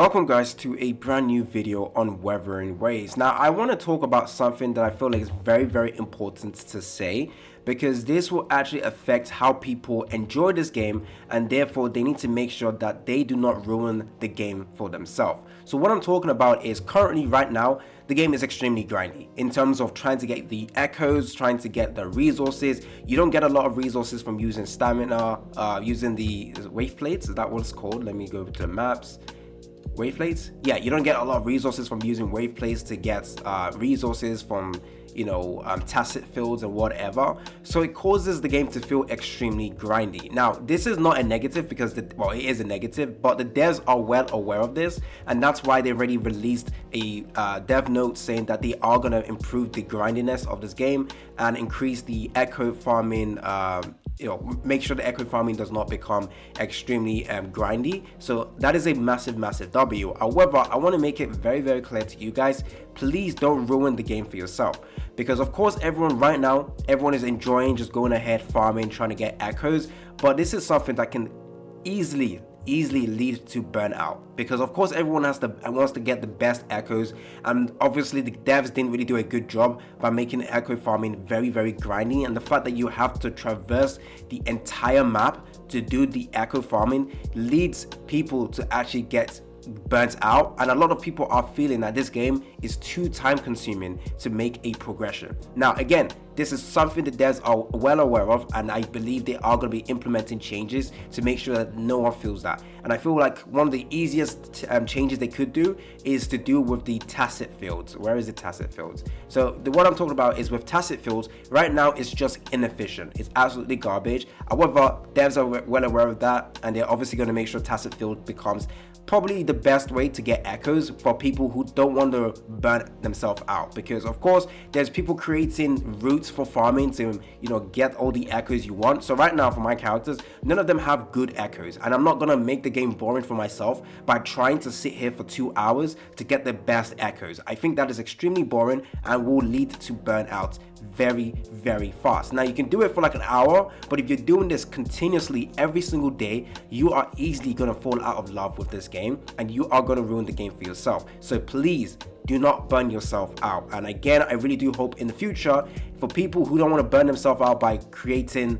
Welcome guys to a brand new video on Wuthering Ways. Now I want to talk about something that I feel like is very important to say, because this will actually affect how people enjoy this game, and therefore they need to make sure that they do not ruin the game for themselves. So what I'm talking about is currently right now the game is extremely grindy in terms of trying to get the echoes, trying to get the resources. You don't get a lot of resources from using stamina, using the wave plates. Is that what it's called? Let me go to the maps. Wave plates? Yeah, you don't get a lot of resources from using wave plates to get resources from, tacit fields and whatever. So it causes the game to feel extremely grindy. Now, this is not a negative because, it is a negative, but the devs are well aware of this, and that's why they already released a dev note saying that they are going to improve the grindiness of this game and increase the echo farming, make sure the echo farming does not become extremely grindy. So that is a massive W. However, I want to make it very clear to you guys, please don't ruin the game for yourself, because of course everyone is enjoying just going ahead farming, trying to get echoes, but this is something that can easily lead to burnout, because of course everyone wants to get the best echoes, and obviously the devs didn't really do a good job by making echo farming very grindy, and the fact that you have to traverse the entire map to do the echo farming leads people to actually get burnt out, and a lot of people are feeling that this game is too time consuming to make a progression. Now again, this is something the devs are well aware of, and I believe they are going to be implementing changes to make sure that no one feels that. And I feel like one of the easiest changes they could do is to do with the tacit fields. Where is the tacit fields? So what I'm talking about is with tacit fields, right now it's just inefficient. It's absolutely garbage. However, devs are well aware of that, and they're obviously going to make sure tacit field becomes probably the best way to get echoes for people who don't want to burn themselves out, because of course there's people creating routes for farming to get all the echoes you want. So right now for my characters, none of them have good echoes, and I'm not gonna make the game boring for myself by trying to sit here for 2 hours to get the best echoes. I think that is extremely boring and will lead to burnout very fast. Now you can do it for like an hour, but if you're doing this continuously every single day, you are easily gonna fall out of love with this game, and you are gonna ruin the game for yourself. So please do not burn yourself out. And again, I really do hope in the future, for people who don't want to burn themselves out by creating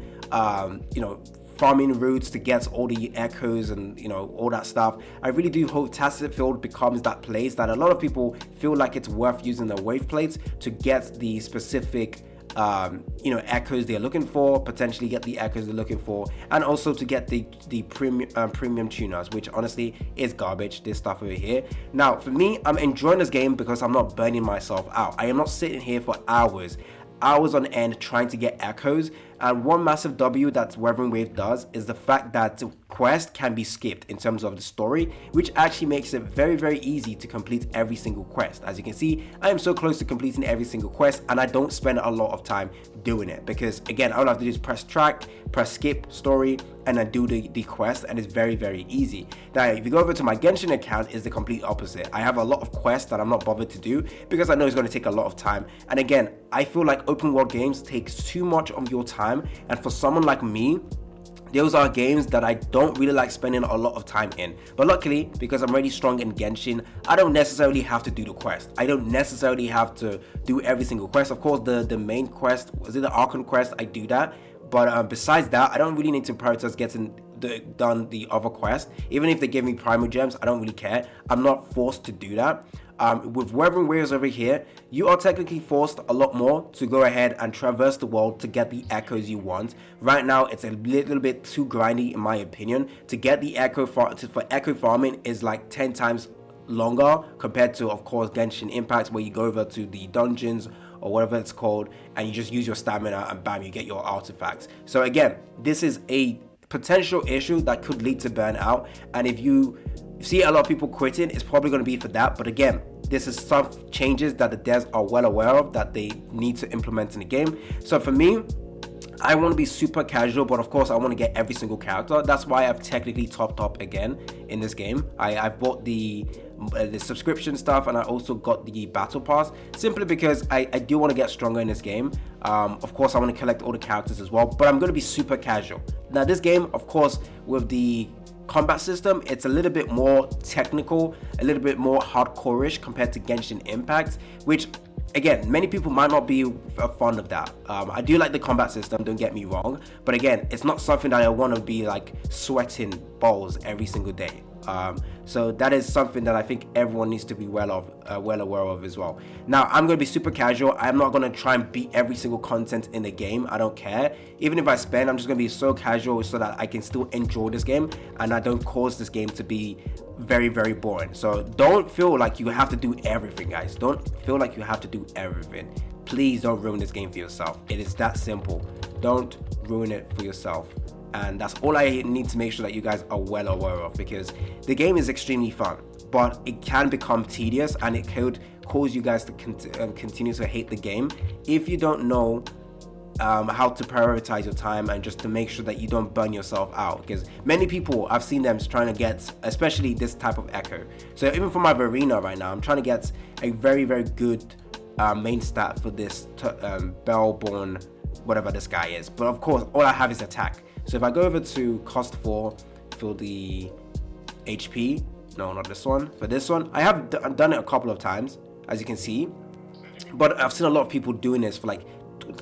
farming routes to get all the echoes and all that stuff, I really do hope tacit field becomes that place that a lot of people feel like it's worth using the wave plates to get the specific echoes they're looking for, potentially get the echoes they're looking for, and also to get the premium tuners, which honestly is garbage, this stuff over here. Now for me, I'm enjoying this game because I'm not burning myself out. I am not sitting here for hours on end trying to get echoes. And one massive W that Wuthering Wave does is the fact that the quest can be skipped in terms of the story, which actually makes it very easy to complete every single quest. As you can see, I am so close to completing every single quest, and I don't spend a lot of time doing it, because again, all I have to do is press track, press skip story, and then do the quest, and it's very easy. Now if you go over to my Genshin account, it's the complete opposite. I have a lot of quests that I'm not bothered to do because I know it's going to take a lot of time, and again, I feel like open world games takes too much of your time, and for someone like me, those are games that I don't really like spending a lot of time in. But luckily, because I'm really strong in Genshin, I don't necessarily have to do the quest. I don't necessarily have to do every single quest. Of course, the main quest, was it the Archon quest? I do that. But besides that, I don't really need to prioritize getting done the other quest. Even if they give me primal gems, I don't really care. I'm not forced to do that. With Wuthering Waves over here, you are technically forced a lot more to go ahead and traverse the world to get the echoes you want. Right now, it's a little bit too grindy in my opinion. To get the echo for echo farming is like 10 times longer compared to, of course, Genshin Impact, where you go over to the dungeons or whatever it's called, and you just use your stamina and bam, you get your artifacts. So again, this is a potential issue that could lead to burnout, and if you see a lot of people quitting, it's probably going to be for that. But again, this is some changes that the devs are well aware of that they need to implement in the game. So for me, I want to be super casual, but of course I want to get every single character. That's why I've technically topped up again in this game. I've bought the subscription stuff, and I also got the battle pass, simply because I do want to get stronger in this game. Of course I want to collect all the characters as well, but I'm going to be super casual. Now this game, of course, with the combat system, it's a little bit more technical, a little bit more hardcore-ish compared to Genshin Impact, which again, many people might not be fond of that. I do like the combat system, don't get me wrong, but again, it's not something that I want to be like sweating balls every single day. So that is something that I think everyone needs to be well aware of as well. Now, I'm going to be super casual. I'm not going to try and beat every single content in the game. I don't care. Even if I spend, I'm just going to be so casual so that I can still enjoy this game and I don't cause this game to be very, very boring. So don't feel like you have to do everything, guys. Don't feel like you have to do everything. Please don't ruin this game for yourself. It is that simple. Don't ruin it for yourself. And that's all I need to make sure that you guys are well aware of, because the game is extremely fun, but it can become tedious and it could cause you guys to continue to hate the game if you don't know how to prioritize your time and just to make sure that you don't burn yourself out. Because many people, I've seen them trying to get, especially this type of echo. So even for my Verena right now, I'm trying to get a very, very good main stat for this Bellborn, whatever this guy is. But of course, all I have is attack. So if I go over to cost 4 for the HP, no, not this one, for this one, I have done it a couple of times, as you can see, but I've seen a lot of people doing this for like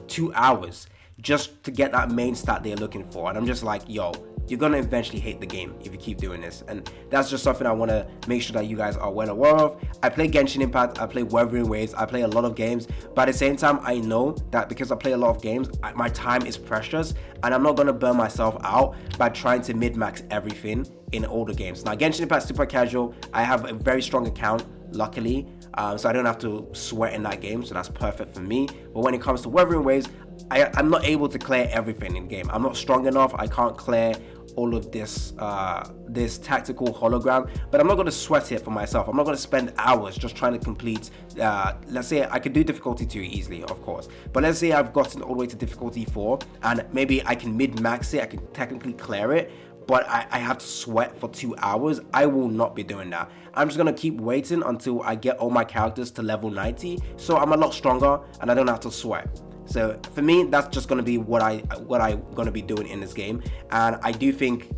2 hours just to get that main stat they're looking for, and I'm just like, yo, you're gonna eventually hate the game if you keep doing this. And that's just something I want to make sure that you guys are well aware of. I play Genshin Impact, I play Wuthering Waves, I play a lot of games, but at the same time, I know that because I play a lot of games, my time is precious, and I'm not gonna burn myself out by trying to mid-max everything in all the games. Now, Genshin Impact super casual. I have a very strong account, luckily, so I don't have to sweat in that game, so that's perfect for me. But when it comes to Wuthering Waves, I'm not able to clear everything in game. I'm not strong enough. I can't clear all of this this tactical hologram, but I'm not going to sweat it for myself. I'm not going to spend hours just trying to complete, let's say I could do difficulty 2 easily, of course, but let's say I've gotten all the way to difficulty 4 and maybe I can mid-max it, I can technically clear it, but I have to sweat for 2 hours. I will not be doing that. I'm just going to keep waiting until I get all my characters to level 90, so I'm a lot stronger and I don't have to sweat. So for me, that's just going to be what I'm going to be doing in this game. And I do think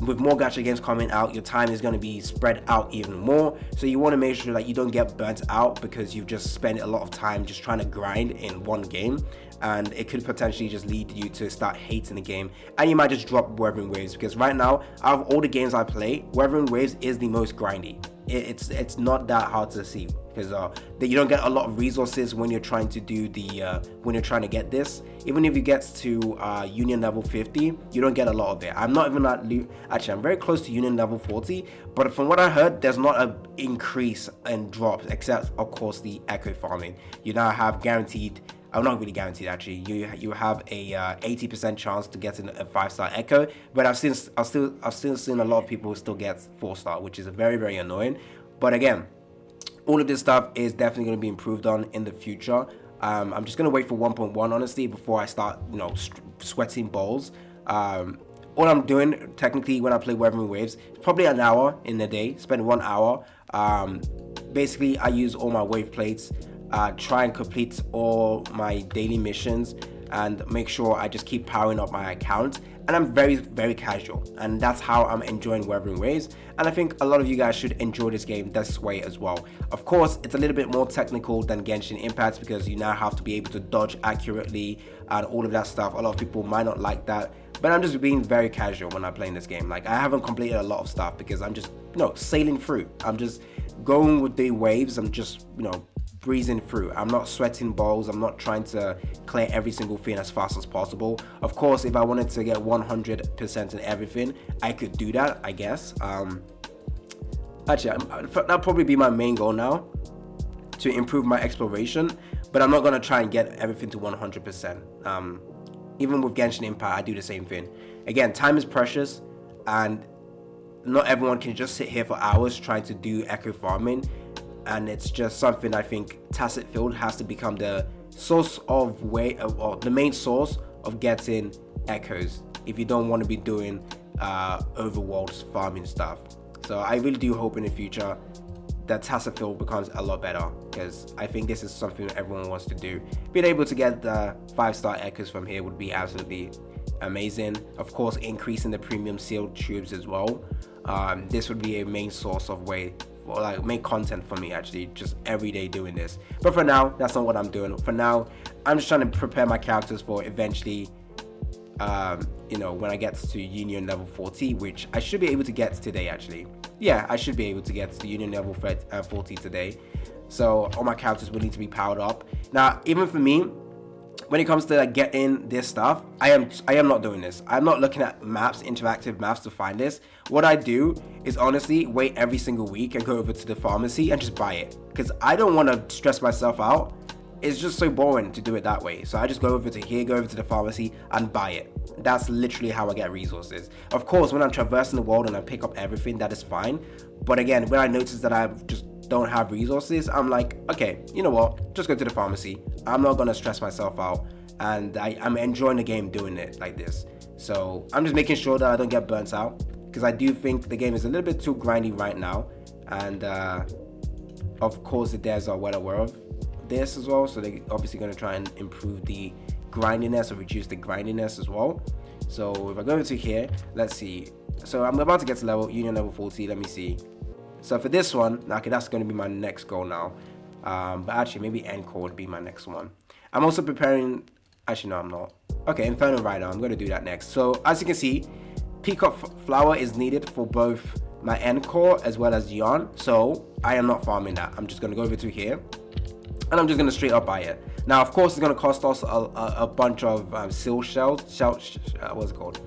with more gacha games coming out, your time is going to be spread out even more. So you want to make sure that you don't get burnt out because you've just spent a lot of time just trying to grind in one game. And it could potentially just lead you to start hating the game, and you might just drop Wuthering Waves, because right now, out of all the games I play, Wuthering Waves is the most grindy. It's not that hard to see, because you don't get a lot of resources when you're trying to do the when you're trying to get this. Even if you get to Union level 50, you don't get a lot of it. I'm not even at actually, I'm very close to Union level 40, but from what I heard, there's not an increase in drops, except of course the echo farming. You now have guaranteed. I'm not really guaranteed actually. You have a 80% chance to get a 5-star echo, but I've still seen a lot of people who still get 4-star, which is very, very annoying. But again, all of this stuff is definitely going to be improved on in the future. I'm just going to wait for 1.1 honestly before I start, sweating balls. All I'm doing technically when I play Wuthering Waves is probably an hour in the day. Spend 1 hour. Basically, I use all my wave plates. Try and complete all my daily missions and make sure I just keep powering up my account, and I'm very, very casual, and that's how I'm enjoying Wuthering Waves. And I think a lot of you guys should enjoy this game this way as well. Of course, it's a little bit more technical than Genshin Impact because you now have to be able to dodge accurately and all of that stuff. A lot of people might not like that, but I'm just being very casual when I'm playing this game. Like, I haven't completed a lot of stuff because I'm just sailing through. I'm just going with the waves. I'm just breezing through. I'm not sweating balls. I'm not trying to clear every single thing as fast as possible. Of course, if I wanted to get 100% in everything, I could do that, I guess. Actually, that'll probably be my main goal now, to improve my exploration, but I'm not going to try and get everything to 100%. Even with Genshin Impact, I do the same thing. Again, time is precious, and not everyone can just sit here for hours trying to do echo farming. And it's just something I think Tacit Field has to become the source of or the main source of getting echoes if you don't want to be doing overworld farming stuff. So I really do hope in the future that Tacit Field becomes a lot better, because I think this is something that everyone wants to do. Being able to get the 5-star echoes from here would be absolutely amazing. Of course, increasing the premium sealed tubes as well. this would be a main source of way, or like main content for me, actually, just every day doing this. But for now, that's not what I'm doing. For now, I'm just trying to prepare my characters for eventually, when I get to Union level 40, which I should be able to get today, actually. Yeah, I should be able to get to Union level 40 today. So all my characters will need to be powered up. Now, even for me, when it comes to like getting this stuff, I am not doing this. I'm not looking at maps, interactive maps, to find this. What I do is honestly wait every single week and go over to the pharmacy and just buy it, because I don't want to stress myself out. It's just so boring to do it that way. So I just go over to here, go over to the pharmacy and buy it. That's literally how I get resources. Of course, when I'm traversing the world and I pick up everything, that is fine. But again, when I notice that I just don't have resources, I'm like, okay, you know what? Just go to the pharmacy. I'm not gonna stress myself out, and I'm enjoying the game doing it like this. So I'm just making sure that I don't get burnt out, because I do think the game is a little bit too grindy right now. And of course, the devs are well aware of this as well, so they're obviously going to try and improve the grindiness or reduce the grindiness as well. So if I go over to here, let's see. So I'm about to get to Union level 40. Let me see. So for this one, okay, that's going to be my next goal now. But actually, maybe Encore would be my next one. I'm also preparing. Actually, no, I'm not. Okay, Inferno Rider. I'm going to do that next. So as you can see, Peacock Flower is needed for both my Encore as well as Yarn. So I am not farming that. I'm just going to go over to here, and I'm just going to straight up buy it. Now, of course, it's going to cost us a bunch of what's it called?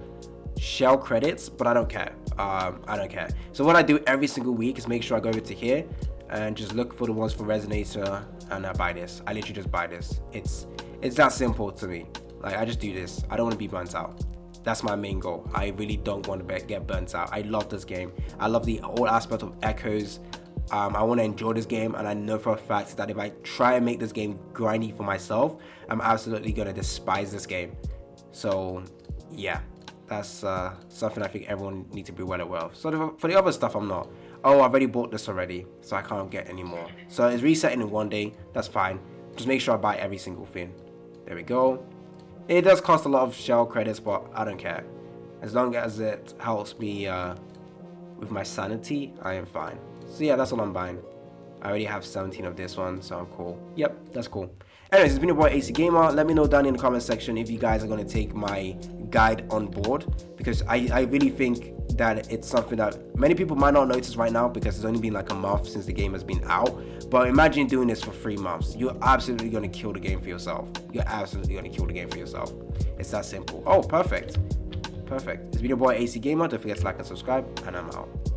Shell credits, but I don't care. I don't care. So what I do every single week is make sure I go over to here and just look for the ones for Resonator, and I buy this. I literally just buy this. It's that simple to me. Like, I just do this. I don't want to be burnt out. That's my main goal. I really don't want to get burnt out. I love this game. I love the whole aspect of echoes. I want to enjoy this game, and I know for a fact that if I try and make this game grindy for myself, I'm absolutely going to despise this game. So yeah, that's something I think everyone needs to be well aware of. So for the other stuff, I'm not. Oh, I've already bought this already, so I can't get any more. So it's resetting in one day. That's fine. Just make sure I buy every single thing. There we go. It does cost a lot of shell credits, but I don't care. As long as it helps me with my sanity, I am fine. So yeah, that's all I'm buying. I already have 17 of this one, so I'm cool. Yep, that's cool. Anyways, it's been your boy AC Gamer. Let me know down in the comment section if you guys are going to take my guide on board, because I really think that it's something that many people might not notice right now, because it's only been like a month since the game has been out. But imagine doing this for 3 months. You're absolutely going to kill the game for yourself. You're absolutely going to kill the game for yourself. It's that simple. Oh, perfect. Perfect. It's been your boy AC Gamer. Don't forget to like and subscribe, and I'm out.